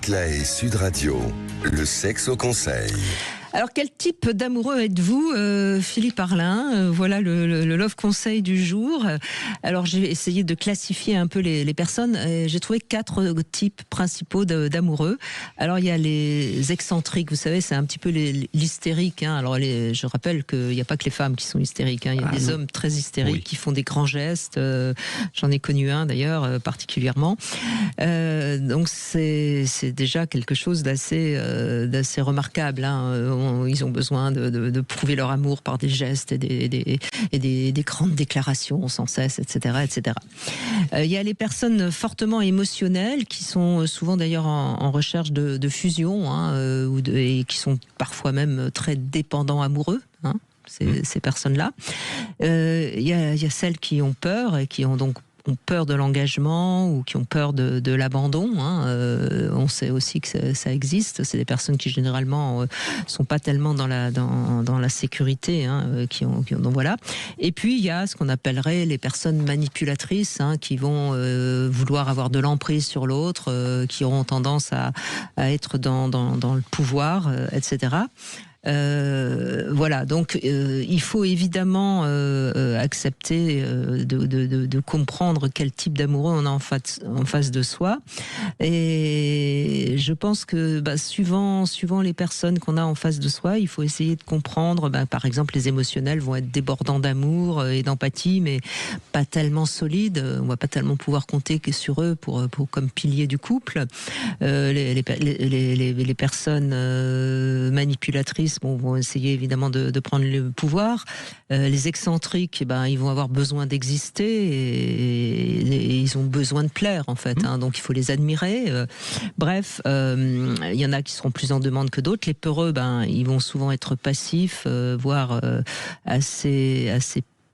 Mitlae Sud Radio, le sexe au conseil. Alors, quel type d'amoureux êtes-vous, Philippe Arlin? Voilà le Love Conseil du jour. Alors, j'ai essayé de classifier un peu les personnes. J'ai trouvé 4 types principaux d'amoureux. Alors, il y a les excentriques. Vous savez, c'est un petit peu l'hystérique. Hein. Alors, je rappelle qu'il n'y a pas que les femmes qui sont hystériques. Hein. Il y a des hommes très hystériques qui font des grands gestes. J'en ai connu un, d'ailleurs, particulièrement. Donc, c'est déjà quelque chose d'assez remarquable. Hein. Ils ont besoin de prouver leur amour par des gestes et des grandes déclarations sans cesse, etc. etc. Il y a les personnes fortement émotionnelles qui sont souvent d'ailleurs en recherche de fusion hein, et qui sont parfois même très dépendants amoureux. Hein, ces personnes-là. Il y a celles qui ont peur et qui ont peur de l'engagement ou qui ont peur de l'abandon. Hein. On sait aussi que ça existe. C'est des personnes qui généralement sont pas tellement dans la sécurité. Hein, donc voilà. Et puis il y a ce qu'on appellerait les personnes manipulatrices hein, qui vont vouloir avoir de l'emprise sur l'autre, qui auront tendance à être dans le pouvoir, etc. Voilà, donc il faut évidemment accepter de comprendre quel type d'amoureux on a en face de soi. Et je pense que suivant les personnes qu'on a en face de soi, il faut essayer de comprendre. Par exemple, les émotionnels vont être débordants d'amour et d'empathie, mais pas tellement solides. On va pas tellement pouvoir compter que sur eux pour comme pilier du couple. Les personnes manipulatrices vont essayer évidemment de prendre le pouvoir. Les excentriques, ils vont avoir besoin d'exister et ils ont besoin de plaire en fait. Hein, donc il faut les admirer. Bref, il y en a qui seront plus en demande que d'autres. Les peureux, ils vont souvent être passifs, voire assez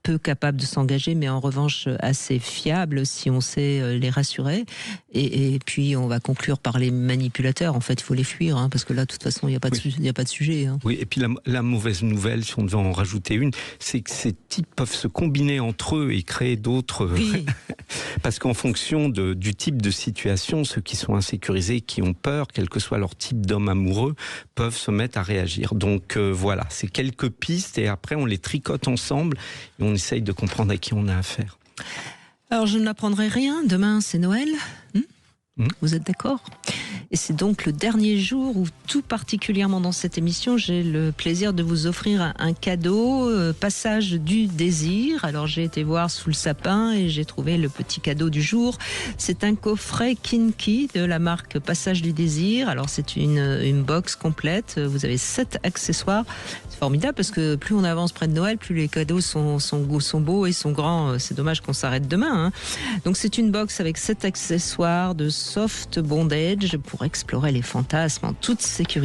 peu capables de s'engager, mais en revanche assez fiables si on sait les rassurer. Et puis on va conclure par les manipulateurs. En fait, il faut les fuir, hein, parce que là, de toute façon, il n'y a pas de sujet. Hein. Oui, et puis la mauvaise nouvelle, si on devait en rajouter une, c'est que ces types peuvent se combiner entre eux et créer d'autres. Oui. Parce qu'en fonction du type de situation, ceux qui sont insécurisés, qui ont peur, quel que soit leur type d'homme amoureux, peuvent se mettre à réagir. Donc voilà, c'est quelques pistes et après on les tricote ensemble et on essaye de comprendre à qui on a affaire. Alors je n'apprendrai rien, demain c'est Noël. Vous êtes d'accord ? Et c'est donc le dernier jour où, tout particulièrement dans cette émission, j'ai le plaisir de vous offrir un cadeau, Passage du désir. Alors j'ai été voir sous le sapin et j'ai trouvé le petit cadeau du jour. C'est un coffret Kinky de la marque Passage du désir. Alors c'est une box complète. Vous avez 7 accessoires. C'est formidable parce que plus on avance près de Noël, plus les cadeaux sont beaux et sont grands. C'est dommage qu'on s'arrête demain. Hein. Donc c'est une box avec 7 accessoires de soft bondage pour explorer les fantasmes en toute sécurité.